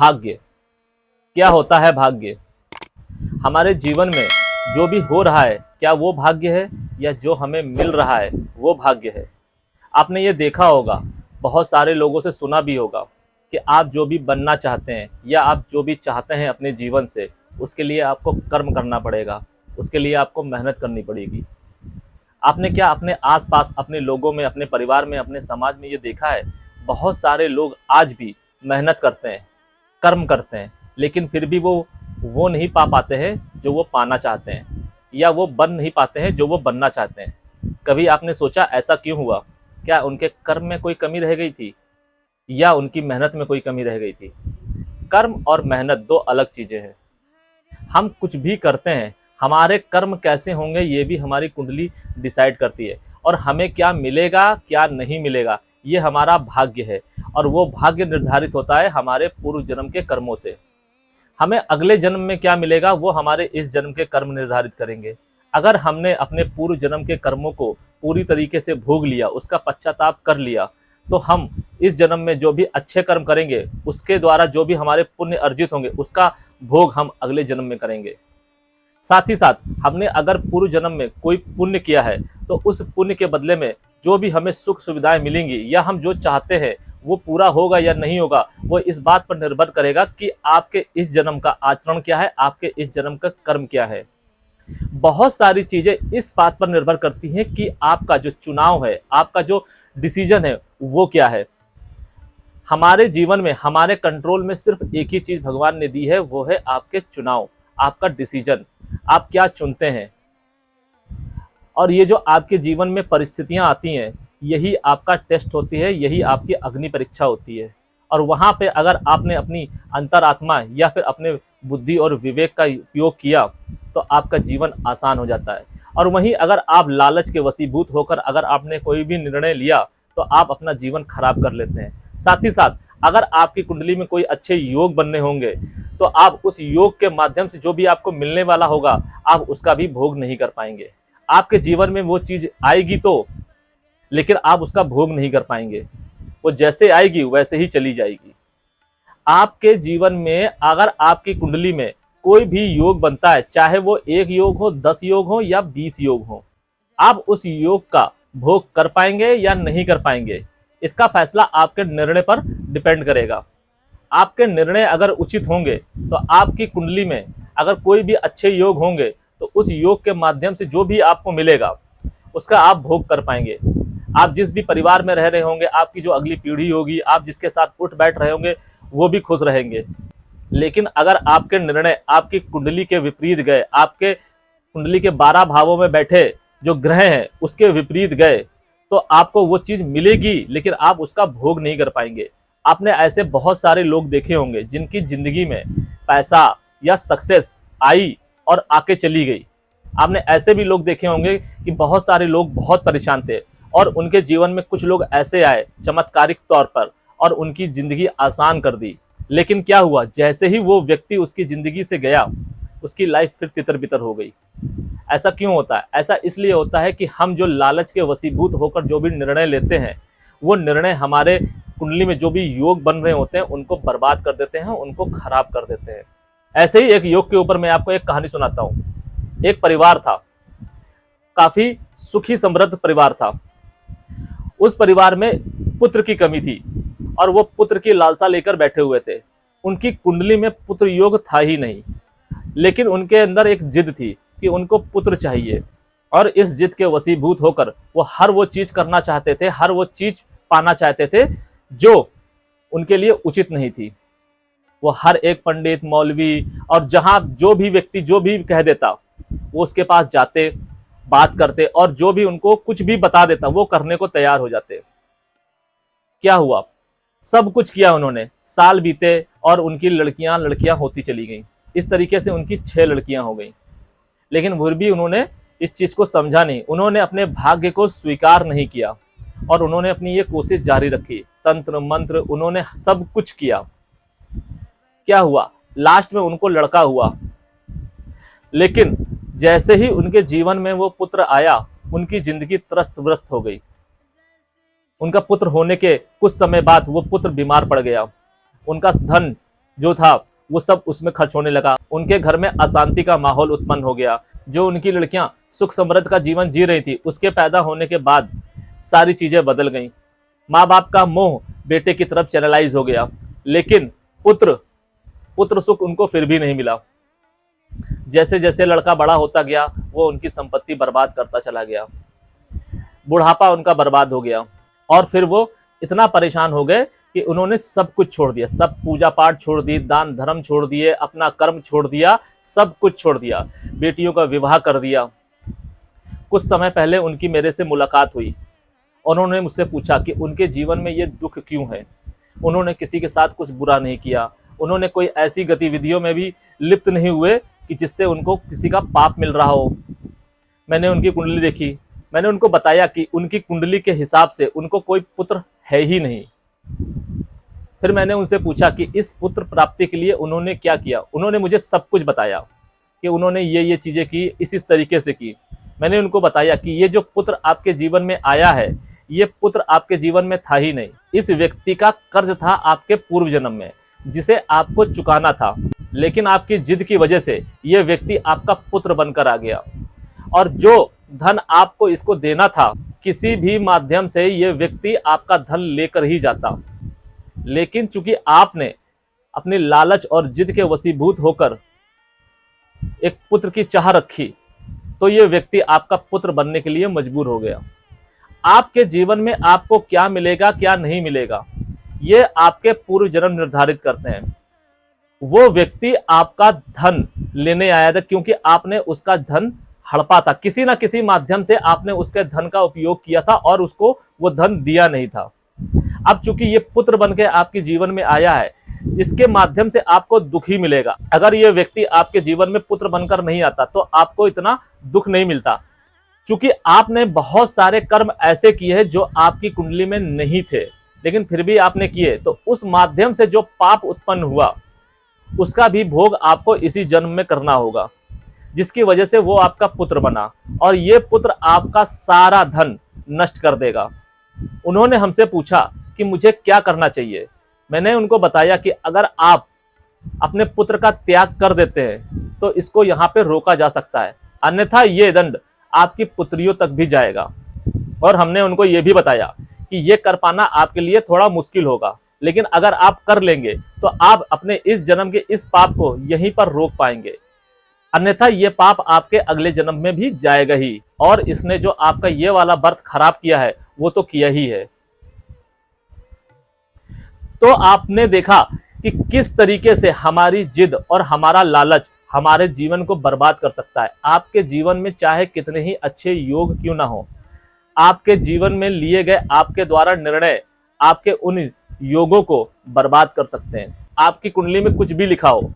भाग्य। क्या होता है भाग्य? हमारे जीवन में जो भी हो रहा है, क्या वो भाग्य है या जो हमें मिल रहा है वो भाग्य है? आपने ये देखा होगा, बहुत सारे लोगों से सुना भी होगा कि आप जो भी बनना चाहते हैं या आप जो भी चाहते हैं अपने जीवन से, उसके लिए आपको कर्म करना पड़ेगा, उसके लिए आपको मेहनत करनी पड़ेगी। आपने क्या अपने आसपास, अपने लोगों में, अपने परिवार में, अपने समाज में ये देखा है? बहुत सारे लोग आज भी मेहनत करते हैं, कर्म करते हैं, लेकिन फिर भी वो नहीं पा पाते हैं जो वो पाना चाहते हैं, या वो बन नहीं पाते हैं जो वो बनना चाहते हैं। कभी आपने सोचा ऐसा क्यों हुआ? क्या उनके कर्म में कोई कमी रह गई थी या उनकी मेहनत में कोई कमी रह गई थी? कर्म और मेहनत दो अलग चीज़ें हैं। हम कुछ भी करते हैं, हमारे कर्म कैसे होंगे ये भी हमारी कुंडली डिसाइड करती है, और हमें क्या मिलेगा क्या नहीं मिलेगा ये हमारा भाग्य है, और वो भाग्य निर्धारित होता है हमारे पूर्व जन्म के कर्मों से। हमें अगले जन्म में क्या मिलेगा वो हमारे इस जन्म के कर्म निर्धारित करेंगे। अगर हमने अपने पूर्व जन्म के कर्मों को पूरी तरीके से भोग लिया, उसका पश्चाताप कर लिया, तो हम इस जन्म में जो भी अच्छे कर्म करेंगे उसके द्वारा जो भी हमारे पुण्य अर्जित होंगे उसका भोग हम अगले जन्म में करेंगे। साथ ही साथ हमने अगर पूर्व जन्म में कोई पुण्य किया है तो उस पुण्य के बदले में जो भी हमें सुख सुविधाएं मिलेंगी या हम जो चाहते हैं वो पूरा होगा या नहीं होगा, वो इस बात पर निर्भर करेगा कि आपके इस जन्म का आचरण क्या है, आपके इस जन्म का कर्म क्या है। बहुत सारी चीजें इस बात पर निर्भर करती हैं कि आपका जो चुनाव है, आपका जो डिसीजन है वो क्या है। हमारे जीवन में, हमारे कंट्रोल में सिर्फ एक ही चीज भगवान ने दी है, वो है आपके चुनाव, आपका डिसीजन। आप क्या चुनते हैं, और ये जो आपके जीवन में परिस्थितियां आती हैं यही आपका टेस्ट होती है, यही आपकी अग्नि परीक्षा होती है। और वहाँ पे अगर आपने अपनी अंतरात्मा या फिर अपने बुद्धि और विवेक का उपयोग किया तो आपका जीवन आसान हो जाता है। और वहीं अगर आप लालच के वशीभूत होकर अगर आपने कोई भी निर्णय लिया तो आप अपना जीवन खराब कर लेते हैं। साथ ही साथ अगर आपकी कुंडली में कोई अच्छे योग बनने होंगे तो आप उस योग के माध्यम से जो भी आपको मिलने वाला होगा आप उसका भी भोग नहीं कर पाएंगे। आपके जीवन में वो चीज आएगी तो, लेकिन आप उसका भोग नहीं कर पाएंगे। वो जैसे आएगी वैसे ही चली जाएगी। आपके जीवन में अगर आपकी कुंडली में कोई भी योग बनता है, चाहे वो 1 योग हो, 10 योग हो या 20 योग हो, आप उस योग का भोग कर पाएंगे या नहीं कर पाएंगे, इसका फैसला आपके निर्णय पर डिपेंड करेगा। आपके निर्णय अगर उचित होंगे तो आपकी कुंडली में अगर कोई भी अच्छे योग होंगे तो उस योग के माध्यम से जो भी आपको मिलेगा उसका आप भोग कर पाएंगे। आप जिस भी परिवार में रह रहे होंगे, आपकी जो अगली पीढ़ी होगी, आप जिसके साथ उठ बैठ रहे होंगे वो भी खुश रहेंगे। लेकिन अगर आपके निर्णय आपकी कुंडली के विपरीत गए, आपके कुंडली के 12 भावों में बैठे जो ग्रह हैं उसके विपरीत गए, तो आपको वो चीज मिलेगी लेकिन आप उसका भोग नहीं कर पाएंगे। आपने ऐसे बहुत सारे लोग देखे होंगे जिनकी जिंदगी में पैसा या सक्सेस आई और आके चली गई। आपने ऐसे भी लोग देखे होंगे कि बहुत सारे लोग बहुत परेशान थे और उनके जीवन में कुछ लोग ऐसे आए चमत्कारिक तौर पर और उनकी जिंदगी आसान कर दी। लेकिन क्या हुआ, जैसे ही वो व्यक्ति उसकी जिंदगी से गया उसकी लाइफ फिर तितर बितर हो गई। ऐसा क्यों होता है? ऐसा इसलिए होता है कि हम जो लालच के वशीभूत होकर जो भी निर्णय लेते हैं वो निर्णय हमारे कुंडली में जो भी योग बन रहे होते हैं उनको बर्बाद कर देते हैं, उनको खराब कर देते हैं। ऐसे ही एक योग के ऊपर मैं आपको एक कहानी सुनाता हूँ। एक परिवार था, काफी सुखी समृद्ध परिवार था। उस परिवार में पुत्र की कमी थी और वो पुत्र की लालसा लेकर बैठे हुए थे। उनकी कुंडली में पुत्र योग था ही नहीं, लेकिन उनके अंदर एक जिद थी कि उनको पुत्र चाहिए, और इस जिद के वशीभूत होकर वो हर वो चीज करना चाहते थे, हर वो चीज पाना चाहते थे जो उनके लिए उचित नहीं थी। वो हर एक पंडित, मौलवी और जहां जो भी व्यक्ति जो भी कह देता वो उसके पास जाते, बात करते, और जो भी उनको कुछ भी बता देता वो करने को तैयार हो जाते। क्या हुआ, सब कुछ किया उन्होंने, साल बीते और उनकी लड़कियां होती चली गईं। इस तरीके से उनकी 6 लड़कियां हो गईं। लेकिन फिर भी उन्होंने इस चीज को समझा नहीं, उन्होंने अपने भाग्य को स्वीकार नहीं किया और उन्होंने अपनी ये कोशिश जारी रखी। तंत्र मंत्र उन्होंने सब कुछ किया। क्या हुआ, लास्ट में उनको लड़का हुआ। लेकिन जैसे ही उनके जीवन में वो पुत्र आया उनकी जिंदगी त्रस्त ग्रस्त हो गई। उनका पुत्र होने के कुछ समय बाद वो पुत्र बीमार पड़ गया। उनका धन जो था वो सब उसमें खर्च होने लगा। उनके घर में अशांति का माहौल उत्पन्न हो गया। जो उनकी लड़कियां सुख समृद्ध का जीवन जी रही थी, उसके पैदा होने के बाद सारी चीजें बदल गईं। माँ बाप का मोह बेटे की तरफ चैनलाइज हो गया, लेकिन पुत्र सुख उनको फिर भी नहीं मिला। जैसे जैसे लड़का बड़ा होता गया, वो उनकी संपत्ति बर्बाद करता चला गया। बुढ़ापा उनका बर्बाद हो गया और फिर वो इतना परेशान हो गए कि उन्होंने सब कुछ छोड़ दिया। सब पूजा पाठ छोड़ दी, दान धर्म छोड़ दिए, अपना कर्म छोड़ दिया, सब कुछ छोड़ दिया। बेटियों का विवाह कर दिया। कुछ समय पहले उनकी मेरे से मुलाकात हुई। उन्होंने मुझसे पूछा कि उनके जीवन में ये दुख क्यों है। उन्होंने किसी के साथ कुछ बुरा नहीं किया। उन्होंने कोई ऐसी गतिविधियों में भी लिप्त नहीं हुए कि जिससे उनको किसी का पाप मिल रहा हो। मैंने उनकी कुंडली देखी। मैंने उनको बताया कि उनकी कुंडली के हिसाब से उनको कोई पुत्र है ही नहीं। फिर मैंने उनसे पूछा कि इस पुत्र प्राप्ति के लिए उन्होंने क्या किया। उन्होंने मुझे सब कुछ बताया कि उन्होंने ये चीज़ें की, इस तरीके से की। मैंने उनको बताया कि ये जो पुत्र आपके जीवन में आया है, ये पुत्र आपके जीवन में था ही नहीं। इस व्यक्ति का कर्ज था आपके पूर्व जन्म में, जिसे आपको चुकाना था, लेकिन आपकी जिद की वजह से ये व्यक्ति आपका पुत्र बनकर आ गया। और जो धन आपको इसको देना था, किसी भी माध्यम से ये व्यक्ति आपका धन लेकर ही जाता, लेकिन चूंकि आपने अपनी लालच और जिद के वशीभूत होकर एक पुत्र की चाह रखी, तो ये व्यक्ति आपका पुत्र बनने के लिए मजबूर हो गया। आपके जीवन में आपको क्या मिलेगा क्या नहीं मिलेगा, ये आपके पूर्व जन्म निर्धारित करते हैं। वो व्यक्ति आपका धन लेने आया था, क्योंकि आपने उसका धन हड़पा था। किसी ना किसी माध्यम से आपने उसके धन का उपयोग किया था और उसको वो धन दिया नहीं था। अब चूंकि ये पुत्र बनके आपके जीवन में आया है, इसके माध्यम से आपको दुख ही मिलेगा। अगर ये व्यक्ति आपके जीवन में पुत्र बनकर नहीं आता तो आपको इतना दुख नहीं मिलता। चूंकि आपने बहुत सारे कर्म ऐसे किए हैं जो आपकी कुंडली में नहीं थे, लेकिन फिर भी आपने किए, तो उस माध्यम से जो पाप उत्पन्न हुआ उसका भी भोग आपको इसी जन्म में करना होगा, जिसकी वजह से वो आपका पुत्र बना और ये पुत्र आपका सारा धन नष्ट कर देगा। उन्होंने हमसे पूछा कि मुझे क्या करना चाहिए। मैंने उनको बताया कि अगर आप अपने पुत्र का त्याग कर देते हैं तो इसको यहाँ पे रोका जा सकता है, अन्यथा ये दंड आपकी पुत्रियों तक भी जाएगा। और हमने उनको ये भी बताया कि ये कर पाना आपके लिए थोड़ा मुश्किल होगा, लेकिन अगर आप कर लेंगे तो आप अपने इस जन्म के इस पाप को यहीं पर रोक पाएंगे, अन्यथा ये पाप आपके अगले जन्म में भी जाएगा ही। और इसने जो आपका ये वाला बर्थ खराब किया है वो तो किया ही है। तो आपने देखा कि किस तरीके से हमारी जिद और हमारा लालच हमारे जीवन को बर्बाद कर सकता है। आपके जीवन में चाहे कितने ही अच्छे योग क्यों ना हो, आपके जीवन में लिए गए आपके द्वारा निर्णय आपके उन योगों को बर्बाद कर सकते हैं। आपकी कुंडली में कुछ भी लिखा हो,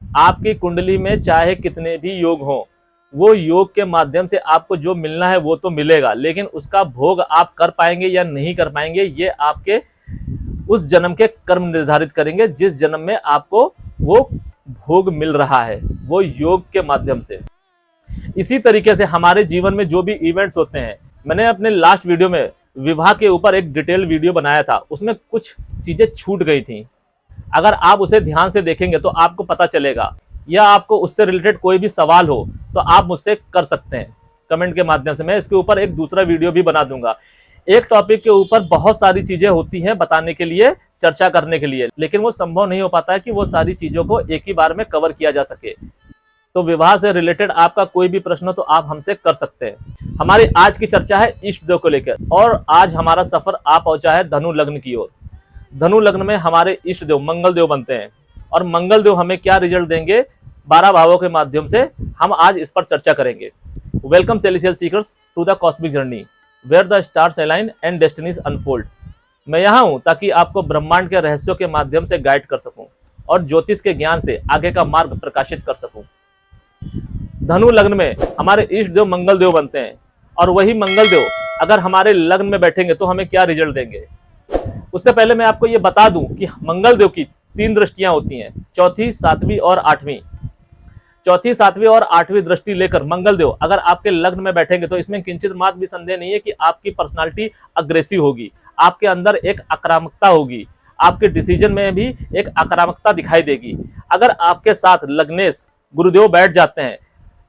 आपकी कुंडली में चाहे कितने भी योग हो, वो योग के माध्यम से आपको जो मिलना है वो तो मिलेगा, लेकिन उसका भोग आप कर पाएंगे या नहीं कर पाएंगे ये आपके उस जन्म के कर्म निर्धारित करेंगे, जिस जन्म में आपको वो भोग मिल रहा है वो योग के माध्यम से। इसी तरीके से हमारे जीवन में जो भी इवेंट्स होते हैं, मैंने अपने लास्ट वीडियो में विवाह के ऊपर एक डिटेल वीडियो बनाया था, उसमें कुछ चीजें छूट गई थी। अगर आप उसे ध्यान से देखेंगे तो आपको पता चलेगा, या आपको उससे रिलेटेड कोई भी सवाल हो तो आप मुझसे कर सकते हैं कमेंट के माध्यम से। मैं इसके ऊपर एक दूसरा वीडियो भी बना दूंगा। एक टॉपिक के ऊपर बहुत सारी चीजें होती हैं बताने के लिए, चर्चा करने के लिए, लेकिन वो संभव नहीं हो पाता है कि वो सारी चीजों को एक ही बार में कवर किया जा सके। तो विवाह से रिलेटेड आपका कोई भी प्रश्न हो तो आप हमसे कर सकते हैं। हमारी आज की चर्चा है इष्ट देव को लेकर, और आज हमारा सफर आ पहुंचा है धनु लग्न की ओर। धनु लग्न में हमारे इष्ट देव मंगल देव बनते हैं, और मंगल देव हमें क्या रिजल्ट देंगे 12 भावों के माध्यम से, हम आज इस पर चर्चा करेंगे। Welcome celestial seekers to the cosmic journey where the stars align and destinies unfold. मैं यहाँ हूँ ताकि आपको ब्रह्मांड के रहस्यों के माध्यम से गाइड कर सकूं और ज्योतिष के ज्ञान से आगे का मार्ग प्रकाशित कर सकूं। धनु लग्न में हमारे इष्ट देव मंगल देव बनते हैं, और वही मंगल देव अगर हमारे लग्न में बैठेंगे तो हमें क्या रिजल्ट देंगे। उससे पहले मैं आपको ये बता दूं कि मंगल देव की 3 दृष्टियां होती हैं, चौथी, 7वीं और 8वीं। चौथी, 7वीं और 8वीं दृष्टि लेकर मंगल देव अगर आपके लग्न में बैठेंगे तो इसमें किंचित मात्र भी संदेह नहीं है कि आपकी पर्सनालिटी अग्रेसिव होगी, आपके अंदर एक आक्रामकता होगी, आपके डिसीजन में भी एक आक्रामकता दिखाई देगी। अगर आपके साथ लग्नेश गुरुदेव बैठ जाते हैं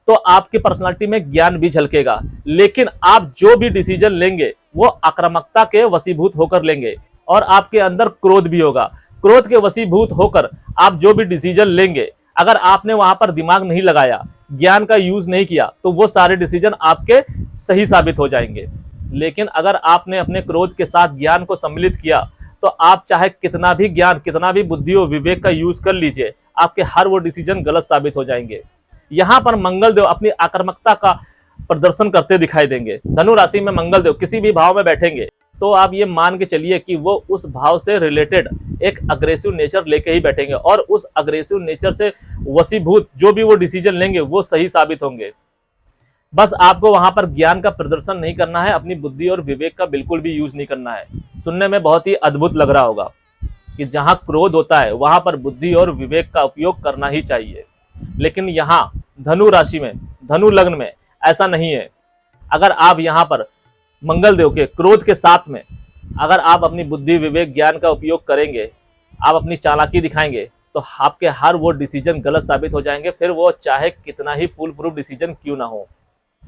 तो आपकी पर्सनालिटी में ज्ञान भी झलकेगा, लेकिन आप जो भी डिसीजन लेंगे वो आक्रामकता के वशीभूत होकर लेंगे और आपके अंदर क्रोध भी होगा। क्रोध के वशीभूत होकर आप जो भी डिसीजन लेंगे, अगर आपने वहां पर दिमाग नहीं लगाया, ज्ञान का यूज नहीं किया, तो वो सारे डिसीजन आपके सही साबित हो जाएंगे। लेकिन अगर आपने अपने क्रोध के साथ ज्ञान को सम्मिलित किया तो आप चाहे कितना भी ज्ञान, कितना भी बुद्धि और विवेक का यूज कर लीजिए, आपके हर वो डिसीजन गलत साबित हो जाएंगे। यहां पर मंगल देव अपनी आक्रामकता का प्रदर्शन करते दिखाई देंगे। धनु राशि में मंगल देव किसी भी भाव में बैठेंगे तो आप ये मान के चलिए कि वो उस भाव से रिलेटेड एक अग्रेसिव नेचर लेके ही बैठेंगे और उस अग्रेसिव नेचर से वशीभूत जो भी वो डिसीजन लेंगे वो सही साबित होंगे। बस आपको वहां पर ज्ञान का प्रदर्शन नहीं करना है, अपनी बुद्धि और विवेक का बिल्कुल भी यूज नहीं करना है। सुनने में बहुत ही अद्भुत लग रहा होगा कि जहां क्रोध होता है वहां पर बुद्धि और विवेक का उपयोग करना ही चाहिए, लेकिन यहाँ धनु राशि में, धनु लग्न में ऐसा नहीं है। अगर आप यहाँ पर मंगल देव के क्रोध के साथ में अगर आप अपनी बुद्धि विवेक ज्ञान का उपयोग करेंगे, आप अपनी चालाकी दिखाएंगे, तो आपके हर वो डिसीजन गलत साबित हो जाएंगे, फिर वो चाहे कितना ही फुल प्रूफ डिसीजन क्यों ना हो।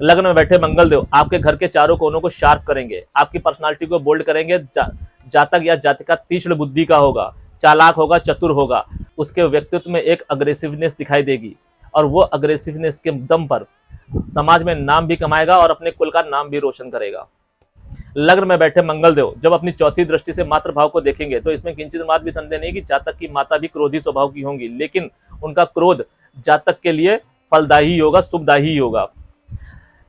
लग्न में बैठे मंगल देव आपके घर के चारों कोनों को शार्प करेंगे, आपकी पर्सनालिटी को बोल्ड करेंगे। जातक या जातिका तीक्ष्ण बुद्धि का होगा, चालाक होगा, चतुर होगा, उसके व्यक्तित्व में एक अग्रेसिवनेस दिखाई देगी और वो अग्रेसिवनेस के दम पर समाज में नाम भी कमाएगा और अपने कुल का नाम भी रोशन करेगा। लग्न में बैठे मंगल देव जब अपनी चौथी दृष्टि से मातृभाव को देखेंगे तो इसमें किंचित मात्र भी संदेह नहीं कि जातक की माता भी क्रोधी स्वभाव की होंगी, लेकिन उनका क्रोध जातक के लिए फलदायी होगा, शुभदायी होगा।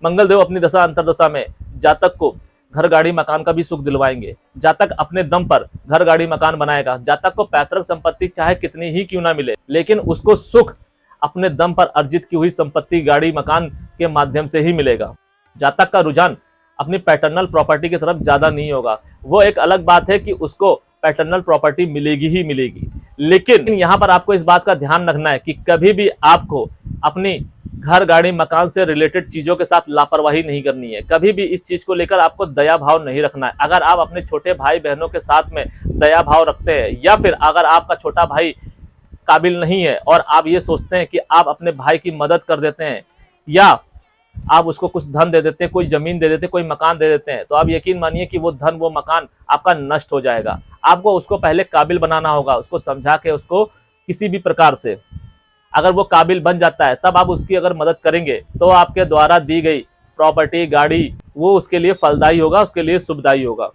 मंगल देव अपनी दशा अंतरदशा में जातक को घर गाड़ी मकान का भी सुख दिलवाएंगे। जातक अपने दम पर घर गाड़ी मकान बनाएगा। जातक को पैतृक संपत्ति चाहे कितनी ही क्यों ना मिले, लेकिन उसको सुख अपने दम पर अर्जित की हुई संपत्ति गाड़ी मकान के माध्यम से ही मिलेगा। जातक का रुझान अपनी पैटर्नल प्रॉपर्टी की तरफ ज्यादा नहीं होगा। वो एक अलग बात है कि उसको पैटर्नल प्रॉपर्टी मिलेगी ही मिलेगी, लेकिन यहाँ पर आपको इस बात का ध्यान रखना है कि कभी भी आपको अपनी घर गाड़ी मकान से रिलेटेड चीजों के साथ लापरवाही नहीं करनी है। कभी भी इस चीज को लेकर आपको दया भाव नहीं रखना है। अगर आप अपने छोटे भाई बहनों के साथ में दया भाव रखते हैं, या फिर अगर आपका छोटा भाई काबिल नहीं है और आप ये सोचते हैं कि आप अपने भाई की मदद कर देते हैं, या आप उसको कुछ धन दे देते हैं, कोई जमीन दे देते हैं, कोई मकान दे देते हैं, तो आप यकीन मानिए कि वो धन, वो मकान आपका नष्ट हो जाएगा। आपको उसको पहले काबिल बनाना होगा, उसको समझा के, उसको किसी भी प्रकार से अगर वो काबिल बन जाता है तब आप उसकी अगर मदद करेंगे तो आपके द्वारा दी गई प्रॉपर्टी, गाड़ी, वो उसके लिए फलदायी होगा, उसके लिए शुभदायी होगा।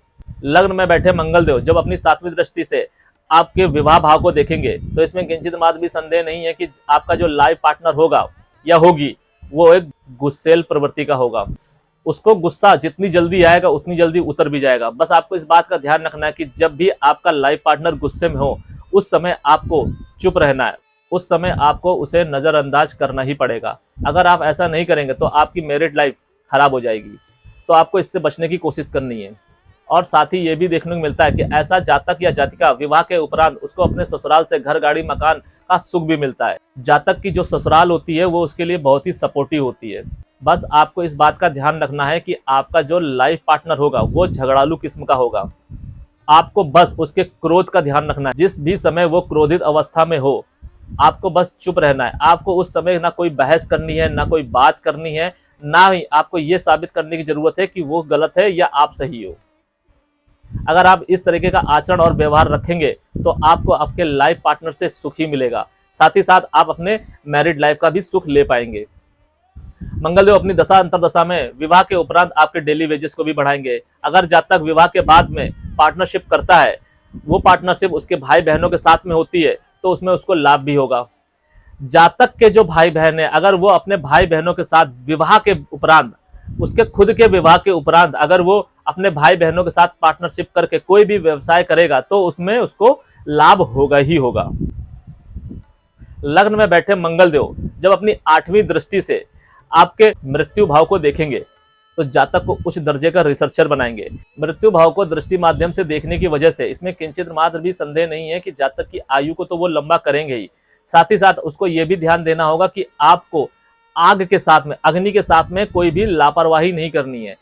लग्न में बैठे मंगल देव जब अपनी सातवीं दृष्टि से आपके विवाह भाव को देखेंगे तो इसमें किंचित मात्र भी संदेह नहीं है कि आपका जो लाइफ पार्टनर होगा या होगी वो एक गुस्सेल प्रवृत्ति का होगा। उसको गुस्सा जितनी जल्दी आएगा उतनी जल्दी उतर भी जाएगा। बस आपको इस बात का ध्यान रखना है कि जब भी आपका लाइफ पार्टनर गुस्से में हो उस समय आपको चुप रहना है, उस समय आपको उसे नजरअंदाज करना ही पड़ेगा। अगर आप ऐसा नहीं करेंगे तो आपकी मैरिड लाइफ खराब हो जाएगी, तो आपको इससे बचने की कोशिश करनी है। और साथ ही ये भी देखने को मिलता है कि ऐसा जातक या जातिका विवाह के उपरांत उसको अपने ससुराल से घर गाड़ी मकान का सुख भी मिलता है। जातक की जो ससुराल होती है वो उसके लिए बहुत ही सपोर्टिव होती है। बस आपको इस बात का ध्यान रखना है कि आपका जो लाइफ पार्टनर होगा वो झगड़ालू किस्म का होगा। आपको बस उसके क्रोध का ध्यान रखना है। जिस भी समय वो क्रोधित अवस्था में हो आपको बस चुप रहना है। आपको उस समय ना कोई बहस करनी है, ना कोई बात करनी है, ना ही आपको ये साबित करने की जरूरत है कि वो गलत है या आप सही हो। अगर आप इस तरीके का आचरण और व्यवहार रखेंगे तो आपको आपके लाइफ पार्टनर से सुख ही मिलेगा, साथ ही साथ आप अपने मैरिड लाइफ का भी सुख ले पाएंगे। मंगलदेव अपनी दशा अंतरदशा में विवाह के उपरांत आपके डेली वेजेस को भी बढ़ाएंगे। अगर जातक विवाह के बाद में पार्टनरशिप करता है, वो पार्टनरशिप उसके भाई बहनों के साथ में होती है, तो उसमें उसको लाभ भी होगा। जातक के जो भाई बहन है अगर वो अपने भाई बहनों के साथ विवाह के उपरांत, उसके खुद के विवाह के उपरांत अगर वो अपने भाई बहनों के साथ पार्टनरशिप करके कोई भी व्यवसाय करेगा तो उसमें उसको लाभ होगा ही होगा। लग्न में बैठे मंगल देव जब अपनी 8वीं दृष्टि से आपके मृत्यु भाव को देखेंगे तो जातक को उच्च दर्जे का रिसर्चर बनाएंगे। मृत्यु भाव को दृष्टि माध्यम से देखने की वजह से इसमें किंचित मात्र भी संदेह नहीं है कि जातक की आयु को तो वो लंबा करेंगे ही, साथ ही साथ उसको ये भी ध्यान देना होगा कि आपको आग के साथ में, अग्नि के साथ में कोई भी लापरवाही नहीं करनी है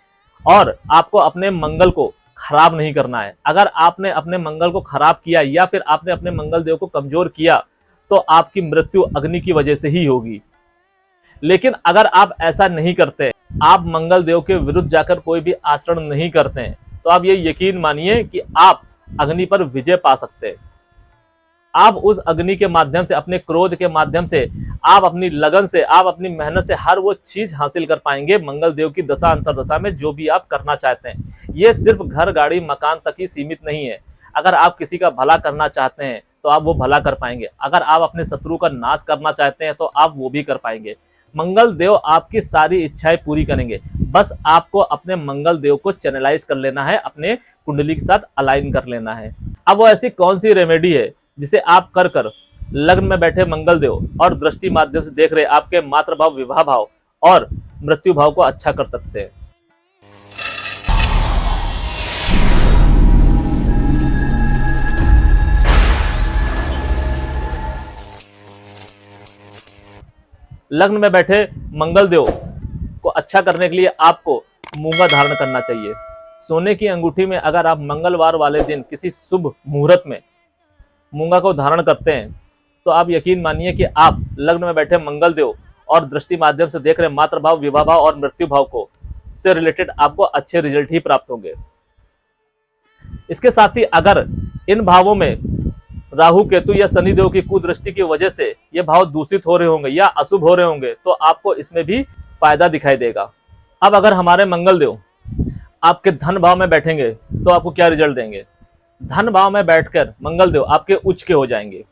और आपको अपने मंगल को खराब नहीं करना है। अगर आपने अपने मंगल को खराब किया या फिर आपने अपने मंगल देव को कमजोर किया तो आपकी मृत्यु अग्नि की वजह से ही होगी। लेकिन अगर आप ऐसा नहीं करते, आप मंगल देव के विरुद्ध जाकर कोई भी आचरण नहीं करते हैं, तो आप ये यकीन मानिए कि आप अग्नि पर विजय पा सकते हैं। आप उस अग्नि के माध्यम से, अपने क्रोध के माध्यम से, आप अपनी लगन से, आप अपनी मेहनत से हर वो चीज हासिल कर पाएंगे मंगल देव की दशा अंतरदशा में जो भी आप करना चाहते हैं। ये सिर्फ घर, गाड़ी, मकान तक ही सीमित नहीं है। अगर आप किसी का भला करना चाहते हैं तो आप वो भला कर पाएंगे। अगर आप अपने शत्रु का नाश करना चाहते हैं तो आप वो भी कर पाएंगे। मंगल देव आपकी सारी इच्छाएं पूरी करेंगे। बस आपको अपने मंगल देव को चैनलाइज कर लेना है, अपने कुंडली के साथ अलाइन कर लेना है। अब वो ऐसी कौन सी रेमेडी है जिसे आप कर कर लग्न में बैठे मंगल देव और दृष्टि माध्यम से देख रहे आपके मातृभाव, विवाह भाव और मृत्यु भाव को अच्छा कर सकते हैं। लग्न में बैठे मंगल देव को अच्छा करने के लिए आपको मूंगा धारण करना चाहिए। सोने की अंगूठी में अगर आप मंगलवार वाले दिन किसी शुभ मुहूर्त में मूंगा को धारण करते हैं तो आप यकीन मानिए कि आप लग्न में बैठे मंगल देव और दृष्टि माध्यम से देख रहे मातृभाव, विवाह भाव और मृत्यु भाव को से रिलेटेड आपको अच्छे रिजल्ट ही प्राप्त होंगे। इसके साथ ही अगर इन भावों में राहु, केतु या शनि देव की कुदृष्टि की वजह से ये भाव दूषित हो रहे होंगे या अशुभ हो रहे होंगे तो आपको इसमें भी फायदा दिखाई देगा। अब अगर हमारे मंगल देव आपके धन भाव में बैठेंगे तो आपको क्या रिजल्ट देंगे? धन भाव में बैठकर मंगल देव आपके उच्च के हो जाएंगे।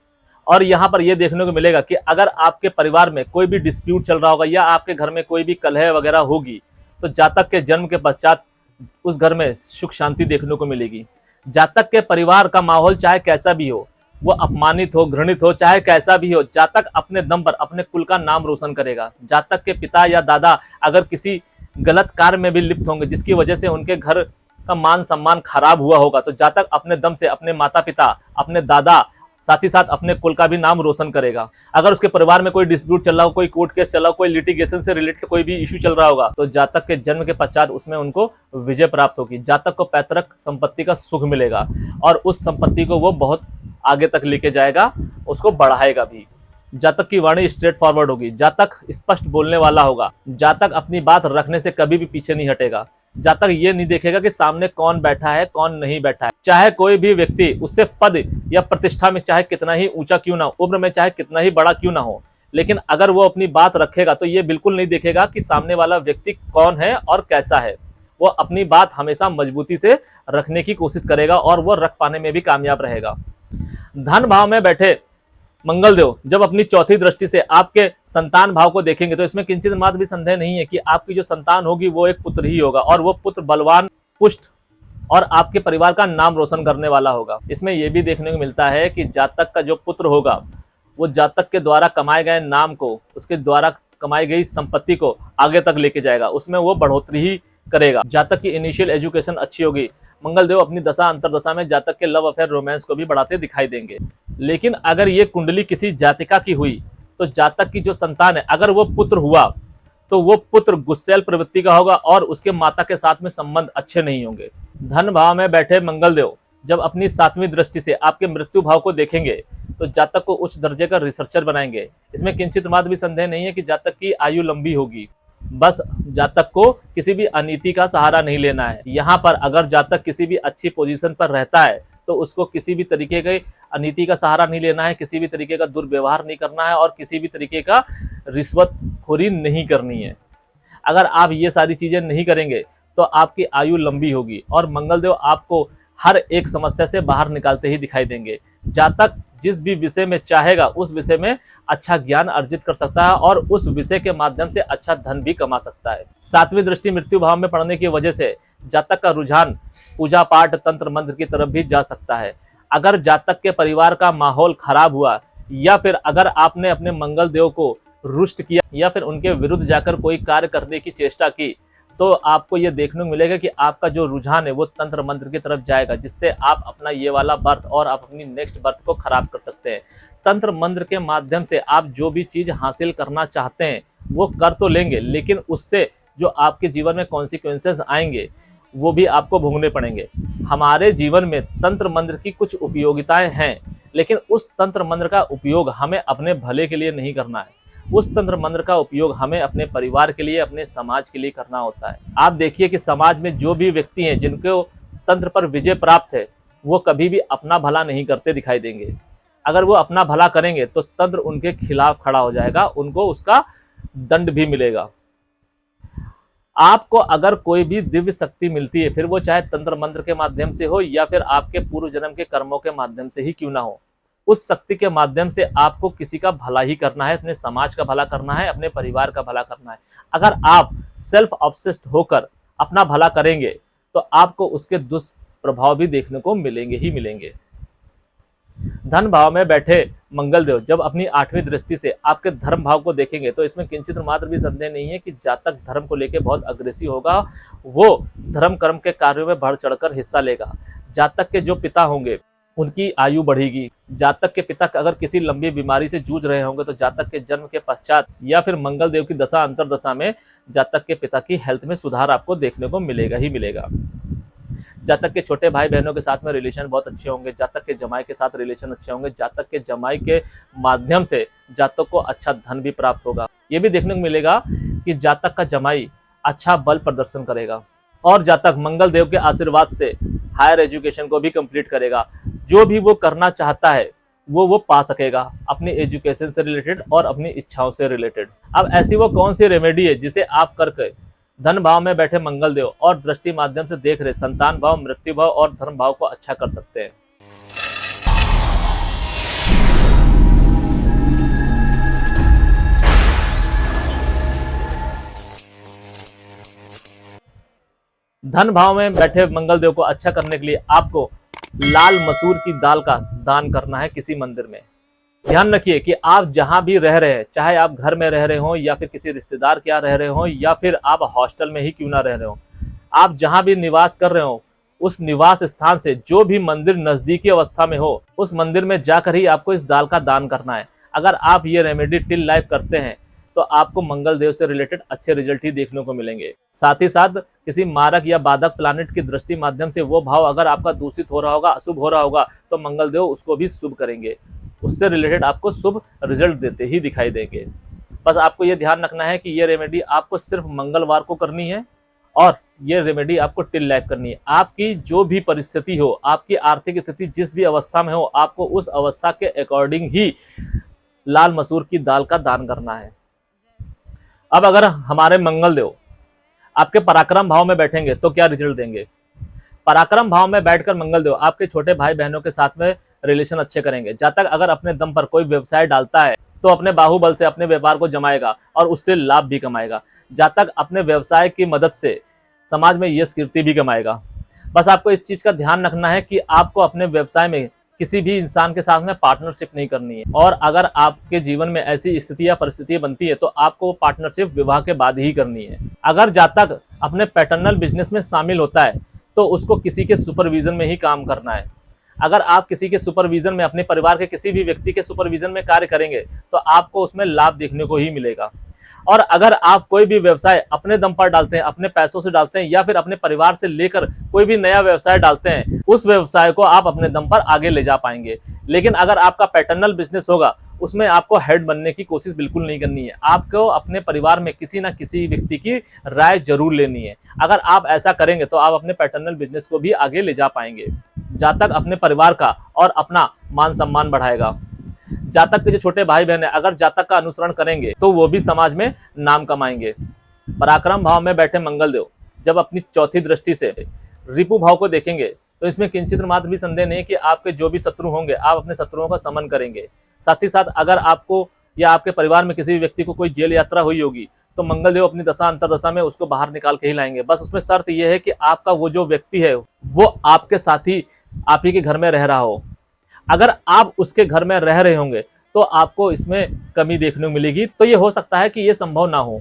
और यहाँ पर यह देखने को मिलेगा कि अगर आपके परिवार में कोई भी डिस्प्यूट चल रहा होगा या आपके घर में कोई भी कलह वगैरह होगी तो जातक के जन्म के पश्चात उस घर में सुख शांति देखने को मिलेगी। जातक के परिवार का माहौल चाहे कैसा भी हो, वो अपमानित हो, घृणित हो, चाहे कैसा भी हो, जातक अपने दम पर अपने कुल का नाम रोशन करेगा। जातक के पिता या दादा अगर किसी गलत कार्य में भी लिप्त होंगे जिसकी वजह से उनके घर का मान सम्मान खराब हुआ होगा तो जातक अपने दम से अपने माता पिता, अपने दादा, साथ ही साथ अपने कुल का भी नाम रोशन करेगा। अगर उसके परिवार में कोई डिस्प्यूट चल रहा हो, कोई कोर्ट केस चल रहा हो, कोई लिटिगेशन से रिलेटेड कोई भी इशू चल रहा होगा तो जातक के जन्म के पश्चात उसमें उनको विजय प्राप्त होगी। जातक को पैतृक संपत्ति का सुख मिलेगा और उस संपत्ति को वो बहुत आगे तक लेके जाएगा, उसको बढ़ाएगा भी। जातक की वाणी स्ट्रेट फॉरवर्ड होगी, जातक स्पष्ट बोलने वाला होगा, जातक अपनी बात रखने से कभी भी पीछे नहीं हटेगा। जातक ये नहीं देखेगा कि सामने कौन बैठा है कौन नहीं बैठा है, चाहे कोई भी व्यक्ति उससे पद या प्रतिष्ठा में चाहे कितना ही ऊंचा क्यों ना हो, उम्र में चाहे कितना ही बड़ा क्यों ना हो, लेकिन अगर वो अपनी बात रखेगा तो ये बिल्कुल नहीं देखेगा कि सामने वाला व्यक्ति कौन है और कैसा है। वो अपनी बात हमेशा मजबूती से रखने की कोशिश करेगा और वो रख पाने में भी कामयाब रहेगा। धन भाव में बैठे मंगल देव जब अपनी चौथी दृष्टि से आपके संतान भाव को देखेंगे तो इसमें किंचित मात्र भी संदेह नहीं है कि आपकी जो संतान होगी वो एक पुत्र ही होगा और वो पुत्र बलवान, पुष्ट और आपके परिवार का नाम रोशन करने वाला होगा। इसमें यह भी देखने को मिलता है कि जातक का जो पुत्र होगा वो जातक के द्वारा कमाए गए नाम को, उसके द्वारा कमाई गई संपत्ति को आगे तक लेके जाएगा, उसमें वो बढ़ोतरी ही करेगा। जातक की इनिशियल एजुकेशन अच्छी होगी। मंगल देव अपनी दशा अंतरदशा में जातक के लव अफेयर, रोमांस को भी बढ़ाते दिखाई देंगे। लेकिन अगर ये कुंडली किसी जातिका की हुई तो जातक की जो संतान है अगर वो पुत्र हुआ तो वो पुत्र गुस्सैल प्रवृत्ति का होगा और उसके माता के साथ में संबंध अच्छे नहीं होंगे। धन भाव में बैठे मंगल देव जब अपनी सातवीं दृष्टि से आपके मृत्यु भाव को देखेंगे तो जातक को उच्च दर्जे का रिसर्चर बनाएंगे। इसमें किंचित मात्र भी संदेह नहीं है कि जातक की आयु लंबी होगी। बस जातक को किसी भी अनीति का सहारा नहीं लेना है। यहाँ पर अगर जातक किसी भी अच्छी पोजीशन पर रहता है तो उसको किसी भी तरीके के अनीति का सहारा नहीं लेना है, किसी भी तरीके का दुर्व्यवहार नहीं करना है और किसी भी तरीके का रिश्वतखोरी नहीं करनी है। अगर आप ये सारी चीजें नहीं करेंगे तो आपकी आयु लंबी होगी और मंगल देव आपको हर एक समस्या से बाहर निकालते ही दिखाई देंगे। जातक जिस भी विषय में चाहेगा उस विषय में अच्छा ज्ञान अर्जित कर सकता है और उस विषय के माध्यम से अच्छा धन भी कमा सकता है। सातवीं दृष्टि मृत्यु भाव में पड़ने की वजह से जातक का रुझान पूजा पाठ, तंत्र मंत्र की तरफ भी जा सकता है। अगर जातक के परिवार का माहौल खराब हुआ या फिर अगर आपने अपने मंगल देव को रुष्ट किया या फिर उनके विरुद्ध जाकर कोई कार्य करने की चेष्टा की तो आपको ये देखने को मिलेगा कि आपका जो रुझान है वो तंत्र मंत्र की तरफ जाएगा, जिससे आप अपना ये वाला बर्थ और आप अपनी नेक्स्ट बर्थ को खराब कर सकते हैं। तंत्र मंत्र के माध्यम से आप जो भी चीज हासिल करना चाहते हैं वो कर तो लेंगे, लेकिन उससे जो आपके जीवन में कॉन्सिक्वेंसेस आएंगे वो भी आपको भोगने पड़ेंगे। हमारे जीवन में तंत्र मंत्र की कुछ उपयोगिताएं हैं, लेकिन उस तंत्र मंत्र का उपयोग हमें अपने भले के लिए नहीं करना है। उस तंत्र मंत्र का उपयोग हमें अपने परिवार के लिए, अपने समाज के लिए करना होता है। आप देखिए कि समाज में जो भी व्यक्ति हैं जिनको तंत्र पर विजय प्राप्त है, वो कभी भी अपना भला नहीं करते दिखाई देंगे। अगर वो अपना भला करेंगे तो तंत्र उनके खिलाफ खड़ा हो जाएगा, उनको उसका दंड भी मिलेगा। आपको अगर कोई भी दिव्य शक्ति मिलती है, फिर वो चाहे तंत्र मंत्र के माध्यम से हो या फिर आपके पूर्व जन्म के कर्मों के माध्यम से ही क्यों ना हो, उस शक्ति के माध्यम से आपको किसी का भला ही करना है, अपने समाज का भला करना है, अपने परिवार का भला करना है। अगर आप सेल्फ ऑब्सेस्ड होकर अपना भला करेंगे तो आपको उसके दुष्प्रभाव भी देखने को मिलेंगे ही मिलेंगे। धन भाव में बैठे मंगल देव जब अपनी 8वीं दृष्टि से आपके धर्म भाव को देखेंगे तो इसमें किंचित मात्र भी संदेह नहीं है कि जातक धर्म को लेकर बहुत अग्रेसिव होगा। वो धर्म कर्म के कार्यों में बढ़ चढ़कर हिस्सा लेगा। जातक के जो पिता होंगे उनकी आयु बढ़ेगी। जातक के पिता अगर किसी लंबी बीमारी से जूझ रहे होंगे तो जातक के जन्म के पश्चात या फिर मंगल देव की दशा अंतरदशा में जातक के पिता की हेल्थ में सुधार आपको देखने को मिलेगा ही मिलेगा। जातक के छोटे भाई बहनों के साथ में रिलेशन बहुत अच्छे होंगे। जातक के जमाई के साथ रिलेशन अच्छे होंगे। जातक के जमाई के माध्यम से जातक को अच्छा धन भी प्राप्त होगा। ये भी देखने को मिलेगा कि जातक का जमाई अच्छा बल प्रदर्शन करेगा और जातक मंगल देव के आशीर्वाद से हायर एजुकेशन को भी कंप्लीट करेगा। जो भी वो करना चाहता है वो पा सकेगा, अपनी एजुकेशन से रिलेटेड और अपनी इच्छाओं से रिलेटेड। अब ऐसी वो कौन सी रेमेडी है जिसे आप करके धन भाव में बैठे मंगल देव और दृष्टि माध्यम से देख रहे संतान भाव, मृत्यु भाव और धर्म भाव को अच्छा कर सकते हैं। धन भाव में बैठे मंगल देव को अच्छा करने के लिए आपको लाल मसूर की दाल का दान करना है किसी मंदिर में। ध्यान रखिए कि आप जहां भी रह रहे हैं, चाहे आप घर में रह रहे हो या फिर किसी रिश्तेदार के यहाँ रह रहे हो या फिर आप हॉस्टल में ही क्यों ना रह रहे हो, आप जहां भी निवास कर रहे हो उस निवास स्थान से जो भी मंदिर नजदीकी अवस्था में हो उस मंदिर में जाकर ही आपको इस दाल का दान करना है। अगर आप ये रेमेडी टिल लाइफ करते हैं तो आपको मंगल देव से रिलेटेड अच्छे रिजल्ट ही देखने को मिलेंगे। साथ ही साथ किसी मारक या बाधक प्लानिट की दृष्टि माध्यम से वो भाव अगर आपका दूषित हो रहा होगा, अशुभ हो रहा होगा, तो मंगल देव उसको भी शुभ करेंगे। उससे रिलेटेड आपको शुभ रिजल्ट देते ही दिखाई देंगे। बस आपको ये ध्यान रखना है कि ये रेमेडी आपको सिर्फ मंगलवार को करनी है और ये रेमेडी आपको टिल लाइफ करनी है। आपकी जो भी परिस्थिति हो, आपकी आर्थिक स्थिति जिस भी अवस्था में हो, आपको उस अवस्था के अकॉर्डिंग ही लाल मसूर की दाल का दान करना है। अब अगर हमारे मंगल देव आपके पराक्रम भाव में बैठेंगे तो क्या रिजल्ट देंगे? पराक्रम भाव में बैठकर मंगल देव आपके छोटे भाई बहनों के साथ में रिलेशन अच्छे करेंगे। जातक अगर अपने दम पर कोई व्यवसाय डालता है तो अपने बाहुबल से अपने व्यापार को जमाएगा और उससे लाभ भी कमाएगा। जातक अपने व्यवसाय की मदद से समाज में यश कीर्ति भी कमाएगा। बस आपको इस चीज का ध्यान रखना है कि आपको अपने व्यवसाय में किसी भी इंसान के साथ में पार्टनरशिप नहीं करनी है और अगर आपके जीवन में ऐसी स्थिति या परिस्थिति बनती है तो आपको पार्टनरशिप विवाह के बाद ही करनी है। अगर जातक अपने पैटर्नल बिजनेस में शामिल होता है तो उसको किसी के सुपरविजन में ही काम करना है। अगर आप किसी के सुपरविजन में, अपने परिवार के किसी भी व्यक्ति के सुपरविजन में कार्य करेंगे तो आपको उसमें लाभ देखने को ही मिलेगा। और अगर आप कोई भी व्यवसाय अपने दम पर डालते हैं, अपने पैसों से डालते हैं या फिर अपने परिवार से लेकर कोई भी नया व्यवसाय डालते हैं, उस व्यवसाय को आप अपने दम पर आगे ले जा पाएंगे। लेकिन अगर आपका पैटर्नल बिजनेस होगा उसमें आपको हेड बनने की कोशिश बिल्कुल नहीं करनी है। आपको अपने परिवार में किसी ना किसी व्यक्ति की राय जरूर लेनी है। अगर आप ऐसा करेंगे तो आप अपने पैटर्नल बिजनेस को भी आगे ले जा पाएंगे। जातक अपने परिवार का और अपना मान सम्मान बढ़ाएगा। जातक के जो छोटे भाई बहन है अगर जातक का अनुसरण करेंगे तो वो भी समाज में नाम कमाएंगे। पराक्रम भाव में बैठे मंगल देव जब अपनी चौथी दृष्टि से रिपु भाव को देखेंगे तो इसमें किंचित मात्र भी संदेह नहीं कि आपके जो भी शत्रु होंगे आप अपने शत्रुओं का समन करेंगे। साथ ही साथ अगर आपको या आपके परिवार में किसी भी व्यक्ति को कोई जेल यात्रा हुई होगी तो मंगल देव अपनी दशा अंतरदशा में उसको बाहर निकाल के ही लाएंगे। बस उसमें शर्त यह है कि आपका वो जो व्यक्ति है वो आपके साथ ही आप ही के घर में रह रहा हो। अगर आप उसके घर में रह रहे होंगे तो आपको इसमें कमी देखने को मिलेगी। तो ये हो सकता है कि ये संभव ना हो।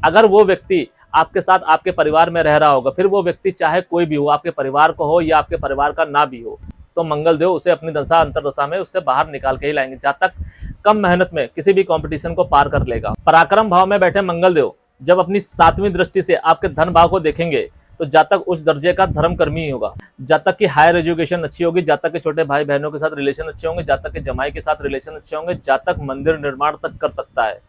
अगर वो व्यक्ति आपके साथ आपके परिवार में रह रहा होगा, फिर वो व्यक्ति चाहे कोई भी हो, आपके परिवार को हो या आपके परिवार का ना भी हो, तो मंगल देव उसे अपनी दशा अंतरदशा में उससे बाहर निकाल के ही लाएंगे। जातक कम मेहनत में किसी भी कंपटीशन को पार कर लेगा। पराक्रम भाव में बैठे मंगल देव जब अपनी 7वीं दृष्टि से आपके धन भाव को देखेंगे तो जातक उच्च दर्जे का धर्म कर्मी ही होगा। जातक की हायर एजुकेशन अच्छी होगी, जातक के छोटे भाई बहनों के साथ रिलेशन अच्छे होंगे, जातक के जमाई के साथ रिलेशन अच्छे होंगे, जातक मंदिर निर्माण तक कर सकता है,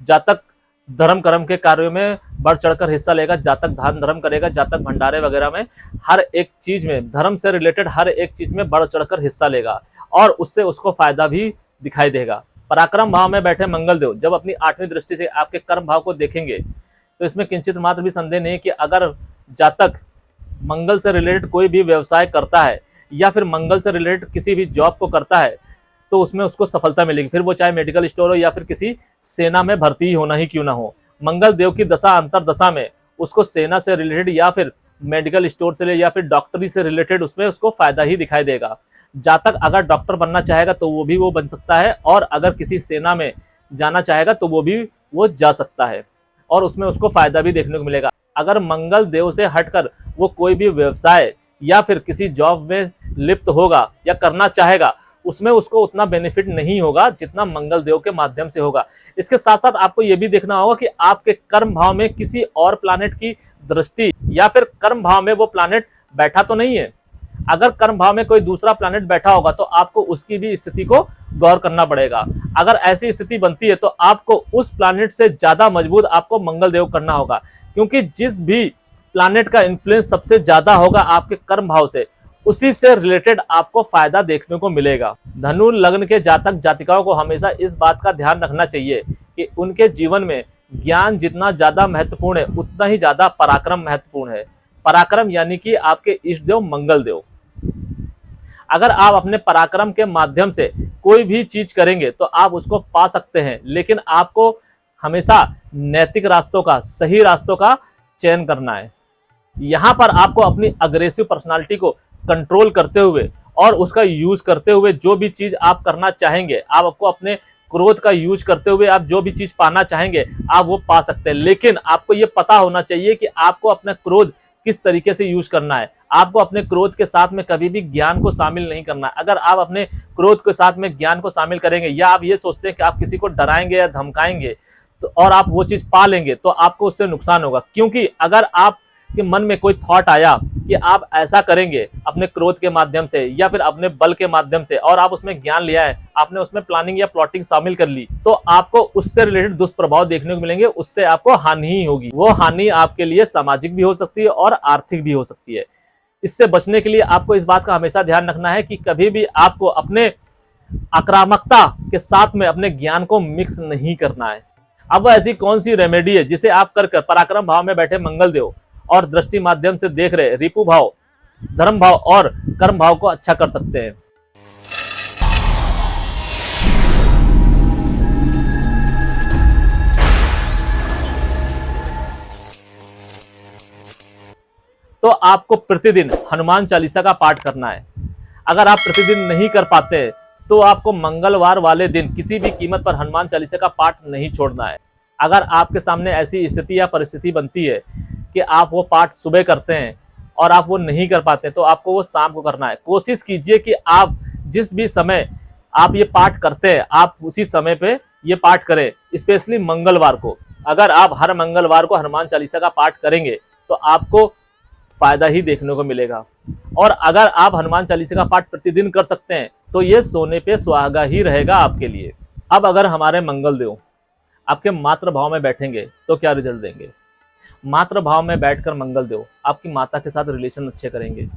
जातक धर्म कर्म के कार्यों में बढ़ चढ़कर हिस्सा लेगा, जातक दान धर्म करेगा, जातक भंडारे वगैरह में हर एक चीज में, धर्म से रिलेटेड हर एक चीज में बढ़ चढ़कर हिस्सा लेगा और उससे उसको फायदा भी दिखाई देगा। पराक्रम भाव में बैठे मंगल देव जब अपनी 8वीं दृष्टि से आपके कर्म भाव को देखेंगे तो इसमें किंचित मात्र भी संदेह नहीं कि अगर जातक मंगल से रिलेटेड कोई भी व्यवसाय करता है या फिर मंगल से रिलेटेड किसी भी जॉब को करता है तो उसमें उसको सफलता मिलेगी, फिर वो चाहे मेडिकल स्टोर हो या फिर किसी सेना में भर्ती ही होना ही क्यों ना हो। मंगल देव की दशा अंतर दशा में उसको सेना से रिलेटेड या फिर मेडिकल स्टोर से या फिर डॉक्टरी से रिलेटेड उसमें उसको फायदा ही दिखाई देगा। जातक अगर डॉक्टर बनना चाहेगा तो वो भी वो बन सकता है और अगर किसी सेना में जाना चाहेगा तो वो भी वो जा सकता है और उसमें उसको फायदा भी देखने को मिलेगा। अगर मंगल देव से हटकर वो कोई भी व्यवसाय या फिर किसी जॉब में लिप्त होगा या करना चाहेगा उसमें उसको उतना बेनिफिट नहीं होगा जितना मंगल देव के माध्यम से होगा। इसके साथ साथ आपको यह भी देखना होगा कि आपके कर्म भाव में किसी और प्लैनेट की दृष्टि या फिर कर्म भाव में वो प्लैनेट बैठा तो नहीं है। अगर कर्म भाव में कोई दूसरा प्लैनेट बैठा होगा तो आपको उसकी भी स्थिति को गौर करना पड़ेगा। अगर ऐसी स्थिति बनती है तो आपको उस प्लैनेट से ज्यादा मजबूत आपको मंगल देव करना होगा, क्योंकि जिस भी प्लैनेट का इन्फ्लुएंस सबसे ज्यादा होगा आपके कर्म भाव से उसी से रिलेटेड आपको फायदा देखने को मिलेगा। धनु लग्न के जातक जातिकाओं को हमेशा इस बात का ध्यान रखना चाहिए कि उनके जीवन में ज्ञान जितना ज्यादा महत्वपूर्ण है उतना ही ज्यादा पराक्रम महत्वपूर्ण है। पराक्रम यानी कि आपके इष्ट देव मंगल देव। अगर आप अपने पराक्रम के माध्यम से कोई भी चीज करेंगे तो आप उसको पा सकते हैं, लेकिन आपको हमेशा नैतिक रास्तों का, सही रास्तों का चयन करना है। यहां पर आपको अपनी अग्रेसिव पर्सनालिटी को कंट्रोल करते हुए और उसका यूज करते हुए जो भी चीज आप करना चाहेंगे, आप आपको अपने क्रोध का यूज करते हुए आप जो भी चीज पाना चाहेंगे आप वो पा सकते हैं। लेकिन आपको ये पता होना चाहिए कि आपको अपना क्रोध किस तरीके से यूज करना है। आपको अपने क्रोध के साथ में कभी भी ज्ञान को शामिल नहीं करना है। अगर आप अपने क्रोध के साथ में ज्ञान को शामिल करेंगे या आप ये सोचते हैं कि आप किसी को डराएंगे या धमकाएंगे तो और आप वो चीज पा लेंगे तो आपको उससे नुकसान होगा। क्योंकि अगर आप के मन में कोई थॉट आया कि आप ऐसा करेंगे अपने क्रोध के माध्यम से या फिर अपने बल के माध्यम से और आप उसमें ज्ञान लिया है, आपने उसमें प्लानिंग या प्लॉटिंग शामिल कर ली, तो आपको उससे रिलेटेड दुष्प्रभाव देखने को मिलेंगे, उससे आपको हानि ही होगी। वो हानि आपके लिए सामाजिक भी हो सकती है और आर्थिक भी हो सकती है। इससे बचने के लिए आपको इस बात का हमेशा ध्यान रखना है कि कभी भी आपको अपने आक्रामकता के साथ में अपने ज्ञान को मिक्स नहीं करना है। अब ऐसी कौन सी रेमेडी है जिसे आप कर पराक्रम भाव में बैठे मंगल देव और दृष्टि माध्यम से देख रहे रिपु भाव, धर्म भाव और कर्म भाव को अच्छा कर सकते हैं। तो आपको प्रतिदिन हनुमान चालीसा का पाठ करना है। अगर आप प्रतिदिन नहीं कर पाते तो आपको मंगलवार वाले दिन किसी भी कीमत पर हनुमान चालीसा का पाठ नहीं छोड़ना है। अगर आपके सामने ऐसी स्थिति या परिस्थिति बनती है कि आप वो पाठ सुबह करते हैं और आप वो नहीं कर पाते तो आपको वो शाम को करना है। कोशिश कीजिए कि आप जिस भी समय आप ये पाठ करते हैं आप उसी समय पे ये पाठ करें, स्पेशली मंगलवार को। अगर आप हर मंगलवार को हनुमान चालीसा का पाठ करेंगे तो आपको फायदा ही देखने को मिलेगा। और अगर आप हनुमान चालीसा का पाठ प्रतिदिन कर सकते हैं तो ये सोने पे सुहागा ही रहेगा आपके लिए। अब अगर हमारे मंगल देव आपके मातृ भाव में बैठेंगे तो क्या रिजल्ट देंगे? मातृ भाव में बैठकर मंगल देव आपकी माता के साथ रिलेशन अच्छे करेंगे।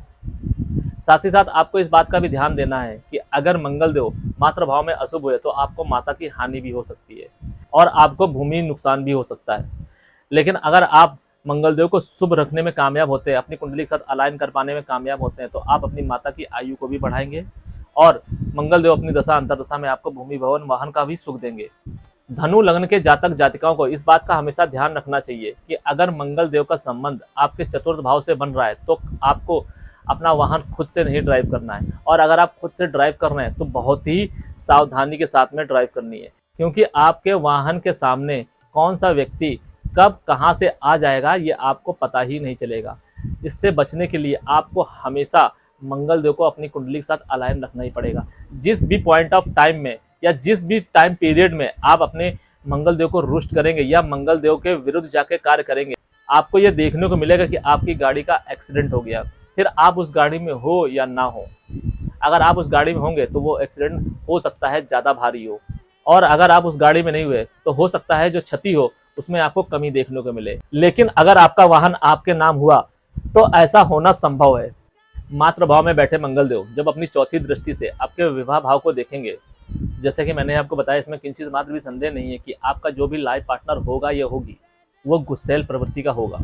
साथ ही साथ आपको इस बात का भी ध्यान देना है कि अगर मंगल देव मातृ भाव में अशुभ हुए तो आपको माता की हानि भी हो सकती है और आपको भूमि नुकसान भी हो सकता है। लेकिन अगर आप मंगल देव को शुभ रखने में कामयाब होते हैं, अपनी कुंडली के साथ अलाइन कर पाने में कामयाब होते हैं, तो आप अपनी माता की आयु को भी बढ़ाएंगे और मंगल देव अपनी दशा अंतरदशा में आपको भूमि भवन वाहन का भी सुख देंगे। धनु लग्न के जातक जातिकाओं को इस बात का हमेशा ध्यान रखना चाहिए कि अगर मंगल देव का संबंध आपके चतुर्थ भाव से बन रहा है तो आपको अपना वाहन खुद से नहीं ड्राइव करना है, और अगर आप खुद से ड्राइव कर रहे हैं तो बहुत ही सावधानी के साथ में ड्राइव करनी है, क्योंकि आपके वाहन के सामने कौन सा व्यक्ति कब कहां से आ जाएगा ये आपको पता ही नहीं चलेगा। इससे बचने के लिए आपको हमेशा मंगल देव को अपनी कुंडली के साथ अलाइन रखना ही पड़ेगा। जिस भी पॉइंट ऑफ टाइम में या जिस भी टाइम पीरियड में आप अपने मंगल देव को रुष्ट करेंगे या मंगल देव के विरुद्ध जाके कार्य करेंगे, आपको ये देखने को मिलेगा कि आपकी गाड़ी का एक्सीडेंट हो गया, फिर आप उस गाड़ी में हो या ना हो। अगर आप उस गाड़ी में होंगे तो वो एक्सीडेंट हो सकता है ज़्यादा भारी हो, और अगर आप उस गाड़ी में नहीं हुए तो हो सकता है जो क्षति हो उसमें आपको कमी देखने को मिले। लेकिन अगर आपका वाहन आपके नाम हुआ तो ऐसा होना संभव है। मातृ भाव में बैठे मंगलदेव जब अपनी चौथी दृष्टि से आपके विवाह भाव को देखेंगे, जैसे कि मैंने आपको बताया, इसमें किंचित मात्र भी संदेह नहीं है कि आपका जो भी लाइफ पार्टनर होगा या होगी वो गुस्सैल प्रवृत्ति का होगा।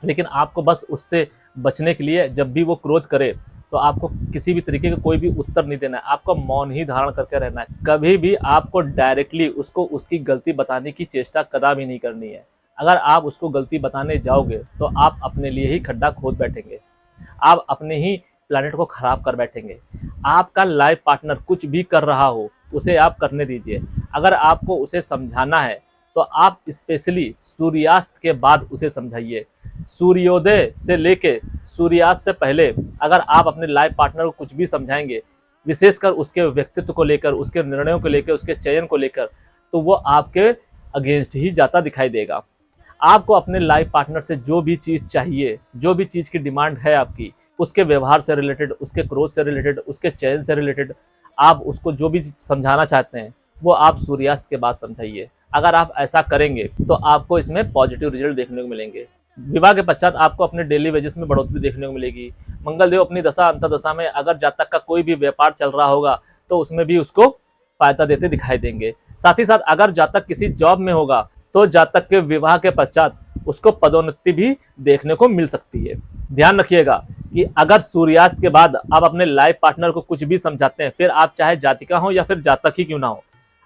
लेकिन आपको बस उससे बचने के लिए जब भी वो क्रोध करे तो आपको किसी भी तरीके का कोई भी उत्तर नहीं देना है, आपको मौन ही धारण करके रहना है। कभी भी आपको डायरेक्टली उसको उसकी गलती बताने की चेष्टा कदा भी नहीं करनी है। अगर आप उसको गलती बताने जाओगे तो आप अपने लिए ही खड्डा खोद बैठेंगे, आप अपने ही प्लैनेट को खराब कर बैठेंगे। आपका लाइफ पार्टनर कुछ भी कर रहा हो उसे आप करने दीजिए। अगर आपको उसे समझाना है तो आप स्पेशली सूर्यास्त के बाद उसे समझाइए। सूर्योदय से लेके सूर्यास्त से पहले अगर आप अपने लाइफ पार्टनर को कुछ भी समझाएंगे, विशेषकर उसके व्यक्तित्व को लेकर, उसके निर्णयों को लेकर, उसके चयन को लेकर, तो वो आपके अगेंस्ट ही जाता दिखाई देगा। आपको अपने लाइफ पार्टनर से जो भी चीज़ चाहिए, जो भी चीज़ की डिमांड है आपकी, उसके व्यवहार से रिलेटेड, उसके क्रोध से रिलेटेड, उसके चयन से रिलेटेड, आप उसको जो भी समझाना चाहते हैं वो आप सूर्यास्त के बाद समझाइए। अगर आप ऐसा करेंगे तो आपको इसमें पॉजिटिव रिजल्ट देखने को मिलेंगे। विवाह के पश्चात आपको अपने डेली वेजेस में बढ़ोतरी देखने को मिलेगी। मंगलदेव अपनी दशा अंतर्दशा में अगर जातक का कोई भी व्यापार चल रहा होगा तो उसमें भी उसको फायदा देते दिखाई देंगे। साथ ही साथ अगर जातक किसी जॉब में होगा तो जातक के विवाह के पश्चात उसको पदोन्नति भी देखने को मिल सकती है। ध्यान रखिएगा कि अगर सूर्यास्त के बाद आप अपने लाइफ पार्टनर को कुछ भी समझाते हैं, फिर आप चाहे जातिका हो या फिर जातक ही क्यों ना हो,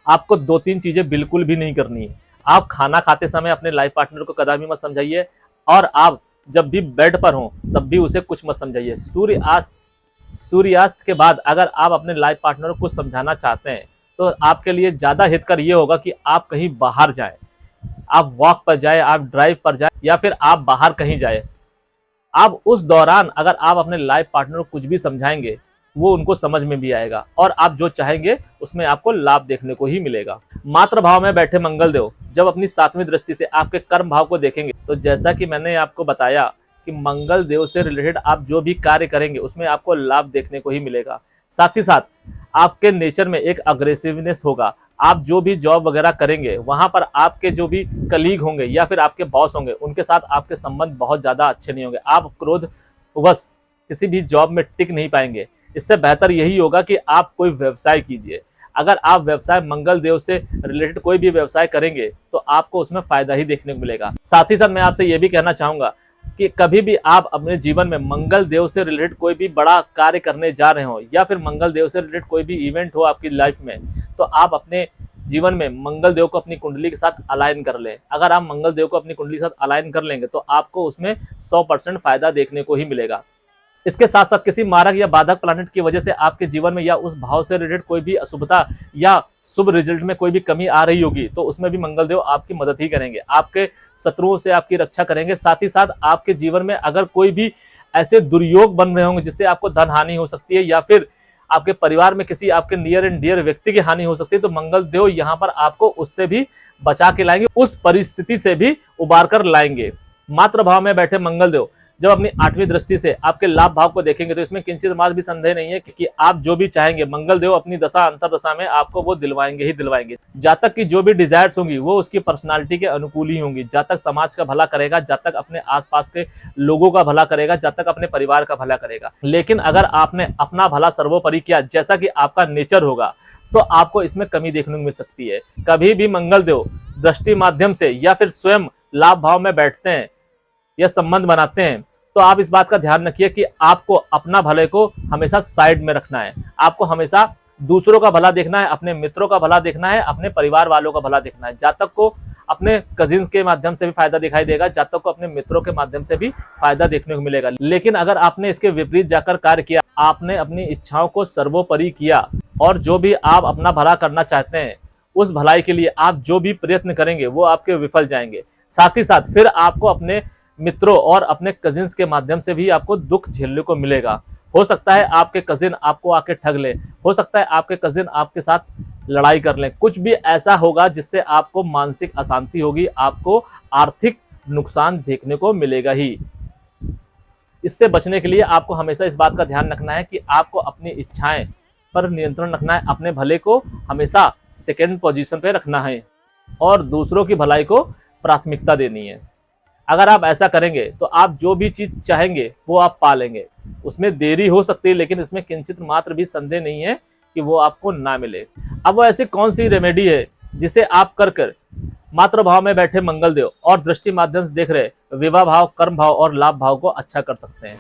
आपको 2-3 चीजें बिल्कुल भी नहीं करनी है। आप खाना खाते समय अपने लाइफ पार्टनर को कदापि मत समझाइए, और आप जब भी बेड पर हो तब भी उसे कुछ मत समझाइए। सूर्यास्त के बाद अगर आप अपने लाइफ पार्टनर को कुछ समझाना चाहते हैं तो आपके लिए ज़्यादा हितकर ये होगा कि आप कहीं बाहर जाएं, आप वॉक पर जाए, आप ड्राइव पर जाए, या फिर आप बाहर कहीं जाए। आप उस दौरान अगर आप अपने लाइफ पार्टनर को कुछ भी समझाएंगे वो उनको समझ में भी आएगा और आप जो चाहेंगे उसमें आपको लाभ देखने को ही मिलेगा। मातृ भाव में बैठे मंगलदेव जब अपनी 7वीं दृष्टि से आपके कर्म भाव को देखेंगे तो जैसा कि मैंने आपको बताया कि मंगल देव से रिलेटेड आप जो भी कार्य करेंगे उसमें आपको लाभ देखने को ही मिलेगा। साथ ही साथ आपके नेचर में एक अग्रेसिवनेस होगा। आप जो भी जॉब वगैरह करेंगे वहां पर आपके जो भी कलीग होंगे या फिर आपके बॉस होंगे उनके साथ आपके संबंध बहुत ज़्यादा अच्छे नहीं होंगे। आप क्रोधवश किसी भी जॉब में टिक नहीं पाएंगे। इससे बेहतर यही होगा कि आप कोई व्यवसाय कीजिए। अगर आप व्यवसाय मंगल देव से रिलेटेड कोई भी व्यवसाय करेंगे तो आपको उसमें फायदा ही देखने को मिलेगा। साथ ही साथ मैं आपसे ये भी कहना चाहूंगा कि कभी भी आप अपने जीवन में मंगल देव से रिलेटेड कोई भी बड़ा कार्य करने जा रहे हो या फिर मंगल देव से रिलेटेड कोई भी इवेंट हो आपकी लाइफ में, तो आप अपने जीवन में मंगल देव को अपनी कुंडली के साथ अलाइन कर लें। अगर आप मंगल देव को अपनी कुंडली के साथ अलाइन कर लेंगे तो आपको उसमें 100% फायदा देखने को ही मिलेगा। इसके साथ साथ किसी मारक या बाधक प्लैनेट की वजह से आपके जीवन में या उस भाव से रिलेटेड कोई भी अशुभता या शुभ रिजल्ट में कोई भी कमी आ रही होगी तो उसमें भी मंगलदेव आपकी मदद ही करेंगे, आपके शत्रुओं से आपकी रक्षा करेंगे। साथ ही साथ आपके जीवन में अगर कोई भी ऐसे दुर्योग बन रहे होंगे जिससे आपको धन हानि हो सकती है या फिर आपके परिवार में किसी आपके नियर एंड डियर व्यक्ति की हानि हो सकती है, तो मंगलदेव यहाँ पर आपको उससे भी बचा के लाएंगे, उस परिस्थिति से भी उबार कर लाएंगे। मातृ भाव में बैठे मंगलदेव जब अपनी 8वीं दृष्टि से आपके लाभ भाव को देखेंगे तो इसमें किंचित मात्र भी संदेह नहीं है कि आप जो भी चाहेंगे मंगलदेव अपनी दशा अंतरदशा में आपको वो दिलवाएंगे ही दिलवाएंगे। जातक की जो भी डिजायर्स होंगी वो उसकी पर्सनालिटी के अनुकूल ही होंगी। जातक समाज का भला करेगा, जातक अपने आसपास के लोगों का भला करेगा, जातक अपने परिवार का भला करेगा। लेकिन अगर आपने अपना भला सर्वोपरि किया जैसा कि आपका नेचर होगा तो आपको इसमें कमी देखने को मिल सकती है। कभी भी मंगलदेव दृष्टि माध्यम से या फिर स्वयं लाभ भाव में बैठते हैं या संबंध बनाते हैं तो आप इस बात का ध्यान रखिए कि आपको अपना भले को हमेशा साइड में रखना है। आपको हमेशा दूसरों का भला देखना है, अपने मित्रों का भला देखना है, अपने परिवार वालों का भला देखना है। जातक को अपने कजिन्स के माध्यम से भी फायदा दिखाई देगा, जातक को अपने मित्रों के माध्यम से भी फायदा देखने को मिलेगा। लेकिन अगर आपने इसके विपरीत जाकर कार्य किया, आपने अपनी इच्छाओं को सर्वोपरि किया और जो भी आप अपना भला करना चाहते हैं उस भलाई के लिए आप जो भी प्रयत्न करेंगे वो आपके विफल जाएंगे। साथ ही साथ फिर आपको अपने मित्रों और अपने कजिन्स के माध्यम से भी आपको दुख झेलने को मिलेगा। हो सकता है आपके कजिन आपको आके ठग ले, हो सकता है आपके कजिन आपके साथ लड़ाई कर लें, कुछ भी ऐसा होगा जिससे आपको मानसिक अशांति होगी, आपको आर्थिक नुकसान देखने को मिलेगा ही। इससे बचने के लिए आपको हमेशा इस बात का ध्यान रखना है कि आपको अपनी इच्छाएं पर नियंत्रण रखना है, अपने भले को हमेशा सेकंड पोजीशन पे रखना है और दूसरों की भलाई को प्राथमिकता देनी है। अगर आप ऐसा करेंगे तो आप जो भी चीज चाहेंगे वो आप पा लेंगे। उसमें देरी हो सकती है, लेकिन इसमें किंचित मात्र भी संदेह नहीं है कि वो आपको ना मिले। अब वो ऐसी कौन सी रेमेडी है जिसे आप कर कर मात्र भाव में बैठे मंगल देव और दृष्टि माध्यम से देख रहे विवाह भाव, कर्म भाव और लाभ भाव को अच्छा कर सकते हैं।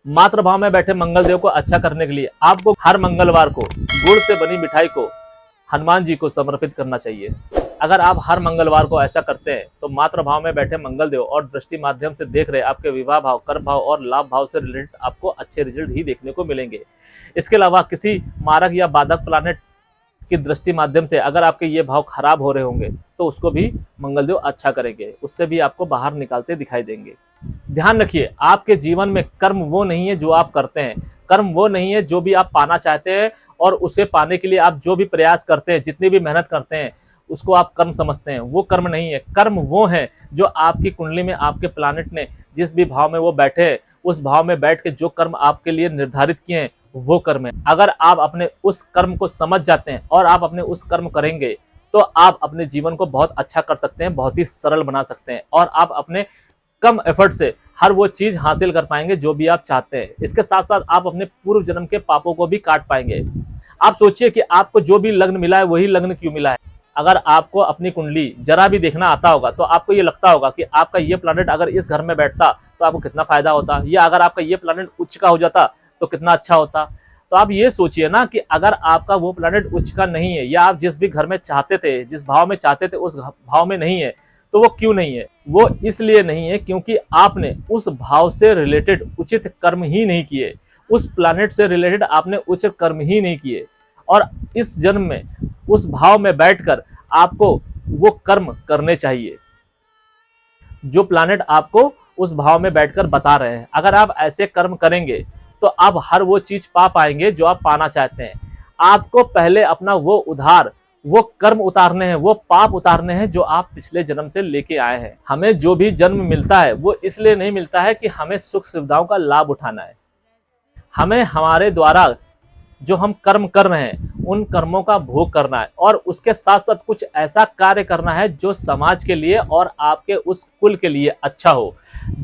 मात्र भाव में बैठे मंगल देव को अच्छा करने के लिए आपको हर मंगलवार को गुड़ से बनी मिठाई को हनुमान जी को समर्पित करना चाहिए। अगर आप हर मंगलवार को ऐसा करते हैं तो मात्र भाव में बैठे मंगल देव और दृष्टि माध्यम से देख रहे आपके विवाह भाव, कर्म भाव और लाभ भाव से रिलेटेड आपको अच्छे रिजल्ट ही देखने को मिलेंगे। इसके अलावा किसी मारक या बाधक प्लानेट की दृष्टि माध्यम से अगर आपके ये भाव खराब हो रहे होंगे तो उसको भी मंगल देव अच्छा करेंगे, उससे भी आपको बाहर निकालते दिखाई देंगे। ध्यान रखिए, आपके जीवन में कर्म वो नहीं है जो आप करते हैं, कर्म वो नहीं है जो भी आप पाना चाहते हैं और उसे पाने के लिए आप जो भी प्रयास करते हैं, जितनी भी मेहनत करते हैं उसको आप कर्म समझते हैं। वो कर्म नहीं है। कर्म वो है जो आपकी कुंडली में आपके प्लानेट ने जिस भी भाव में वो बैठे हैं उस भाव में बैठ के जो कर्म आपके लिए निर्धारित किए हैं वो कर्म है। अगर आप अपने उस कर्म को समझ जाते हैं और आप अपने उस कर्म करेंगे तो आप अपने जीवन को बहुत अच्छा कर सकते हैं, बहुत ही सरल बना सकते हैं और आप अपने कम एफर्ट से हर वो चीज हासिल कर पाएंगे जो भी आप चाहते हैं। इसके साथ साथ आप अपने पूर्व जन्म के पापों को भी काट पाएंगे। आप सोचिए कि आपको जो भी लग्न मिला है वही लग्न क्यों मिला है। अगर आपको अपनी कुंडली जरा भी देखना आता होगा तो आपको ये लगता होगा कि आपका ये प्लैनेट अगर इस घर में बैठता तो आपको कितना फायदा होता, या अगर आपका ये प्लैनेट उच्च का हो जाता तो कितना अच्छा होता। तो आप ये सोचिए ना कि अगर आपका वो प्लैनेट उच्च का नहीं है या आप जिस भी घर में चाहते थे, जिस भाव में चाहते थे उस भाव में नहीं है, तो वो क्यों नहीं है? वो इसलिए नहीं है क्योंकि आपने उस भाव से रिलेटेड उचित कर्म ही नहीं किए, उस प्लैनेट से रिलेटेड आपने उचित कर्म ही नहीं किए। और इस जन्म में उस भाव में बैठकर आपको वो कर्म करने चाहिए जो प्लैनेट आपको उस भाव में बैठकर बता रहे हैं। अगर आप ऐसे कर्म करेंगे तो आप हर वो चीज पा पाएंगे जो आप पाना चाहते हैं। आपको पहले अपना वो उधार, वो कर्म उतारने हैं, वो पाप उतारने हैं जो आप पिछले जन्म से लेके आए हैं। हमें जो भी जन्म मिलता है वो इसलिए नहीं मिलता है कि हमें सुख सुविधाओं का लाभ उठाना है। हमें हमारे द्वारा जो हम कर्म कर रहे हैं उन कर्मों का भोग करना है और उसके साथ साथ कुछ ऐसा कार्य करना है जो समाज के लिए और आपके उस कुल के लिए अच्छा हो।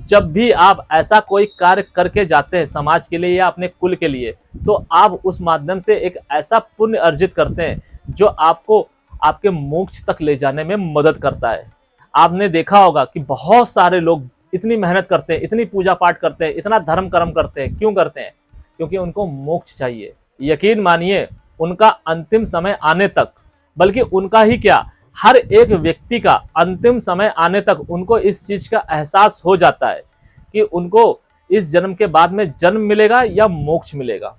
जब भी आप ऐसा कोई कार्य करके जाते हैं समाज के लिए या अपने कुल के लिए, तो आप उस माध्यम से एक ऐसा पुण्य अर्जित करते हैं जो आपको आपके मोक्ष तक ले जाने में मदद करता है। आपने देखा होगा कि बहुत सारे लोग इतनी मेहनत करते हैं, इतनी पूजा पाठ करते हैं, इतना धर्म कर्म करते हैं। क्यों करते हैं? क्योंकि उनको मोक्ष चाहिए। यकीन मानिए, उनका अंतिम समय आने तक, बल्कि उनका ही क्या, हर एक व्यक्ति का अंतिम समय आने तक उनको इस चीज का एहसास हो जाता है कि उनको इस जन्म के बाद में जन्म मिलेगा या मोक्ष मिलेगा।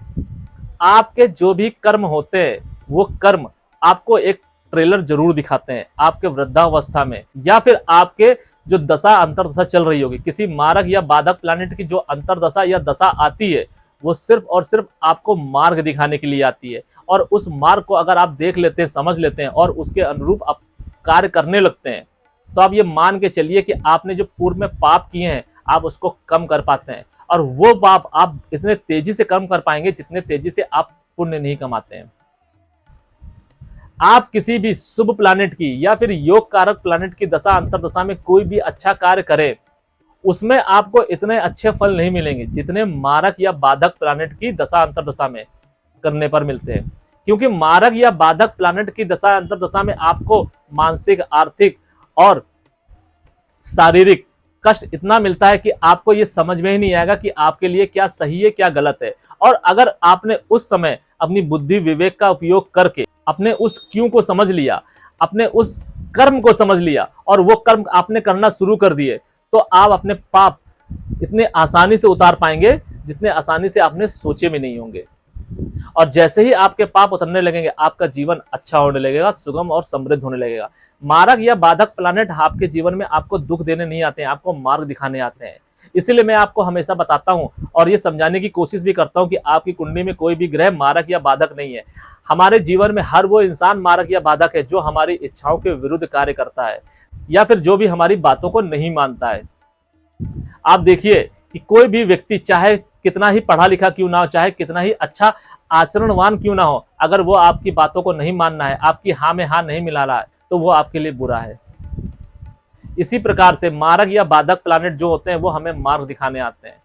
आपके जो भी कर्म होते हैं वो कर्म आपको एक ट्रेलर जरूर दिखाते हैं आपके वृद्धावस्था में, या फिर आपके जो दशा अंतरदशा चल रही होगी, किसी मारक या बाधक प्लैनेट की जो अंतरदशा या दशा आती है वो सिर्फ और सिर्फ आपको मार्ग दिखाने के लिए आती है। और उस मार्ग को अगर आप देख लेते हैं, समझ लेते हैं और उसके अनुरूप आप कार्य करने लगते हैं तो आप ये मान के चलिए कि आपने जो पूर्व में पाप किए हैं आप उसको कम कर पाते हैं। और वो पाप आप इतने तेजी से कम कर पाएंगे जितने तेजी से आप पुण्य नहीं कमाते हैं। आप किसी भी शुभ प्लैनेट की या फिर योग कारक प्लैनेट की दशा अंतरदशा में कोई भी अच्छा कार्य करें, उसमें आपको इतने अच्छे फल नहीं मिलेंगे जितने मारक या बाधक प्लैनेट की दशा अंतरदशा में करने पर मिलते हैं। क्योंकि मारक या बाधक प्लैनेट की दशा अंतरदशा में आपको मानसिक, आर्थिक और शारीरिक कष्ट इतना मिलता है कि आपको ये समझ में ही नहीं आएगा कि आपके लिए क्या सही है क्या गलत है। और अगर आपने उस समय अपनी बुद्धि विवेक का उपयोग करके अपने उस क्यों को समझ लिया, अपने उस कर्म को समझ लिया और वो कर्म आपने करना शुरू कर दिए, तो आप अपने पाप इतने आसानी से उतार पाएंगे जितने आसानी से आपने सोचे भी नहीं होंगे। और जैसे ही आपके पाप उतरने लगेंगे आपका जीवन अच्छा होने लगेगा, सुगम और समृद्ध होने लगेगा। मारक या बाधक प्लैनेट आपके जीवन में आपको दुख देने नहीं आते हैं, आपको मार्ग दिखाने आते हैं। इसीलिए मैं आपको हमेशा बताता हूं और ये समझाने की कोशिश भी करता हूं कि आपकी कुंडली में कोई भी ग्रह मारक या बाधक नहीं है। हमारे जीवन में हर वो इंसान मारक या बाधक है जो हमारी इच्छाओं के विरुद्ध कार्य करता है या फिर जो भी हमारी बातों को नहीं मानता है। आप देखिए कि कोई भी व्यक्ति चाहे कितना ही पढ़ा लिखा क्यों ना हो, चाहे कितना ही अच्छा आचरणवान क्यों ना हो, अगर वो आपकी बातों को नहीं मानना है, आपकी हाँ में हाँ नहीं मिला रहा है, तो वो आपके लिए बुरा है। इसी प्रकार से मारक या बाधक प्लानेट जो होते हैं वो हमें मार्ग दिखाने आते हैं,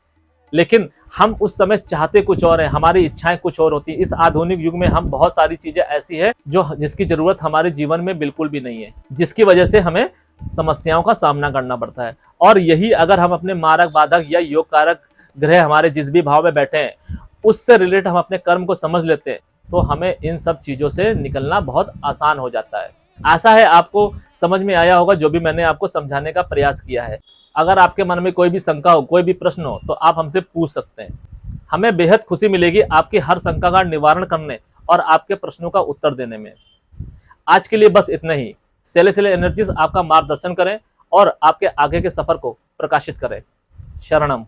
लेकिन हम उस समय चाहते कुछ और है, हमारी इच्छाएं कुछ और होती है। इस आधुनिक युग में हम बहुत सारी चीजें ऐसी है जो जिसकी जरूरत हमारे जीवन में बिल्कुल भी नहीं है, जिसकी वजह से हमें समस्याओं का सामना करना पड़ता है। और यही अगर हम अपने मारक बाधक या योग कारक ग्रह हमारे जिस भी भाव में बैठे हैं उससे रिलेट हम अपने कर्म को समझ लेते हैं, तो हमें इन सब चीजों से निकलना बहुत आसान हो जाता है। आशा है आपको समझ में आया होगा जो भी मैंने आपको समझाने का प्रयास किया है। अगर आपके मन में कोई भी शंका हो, कोई भी प्रश्न हो, तो आप हमसे पूछ सकते हैं। हमें बेहद खुशी मिलेगी आपकी हर शंका का निवारण करने और आपके प्रश्नों का उत्तर देने में। आज के लिए बस इतना ही। सेलेस्टियल एनर्जीज आपका मार्गदर्शन करें और आपके आगे के सफर को प्रकाशित करें। शरणम।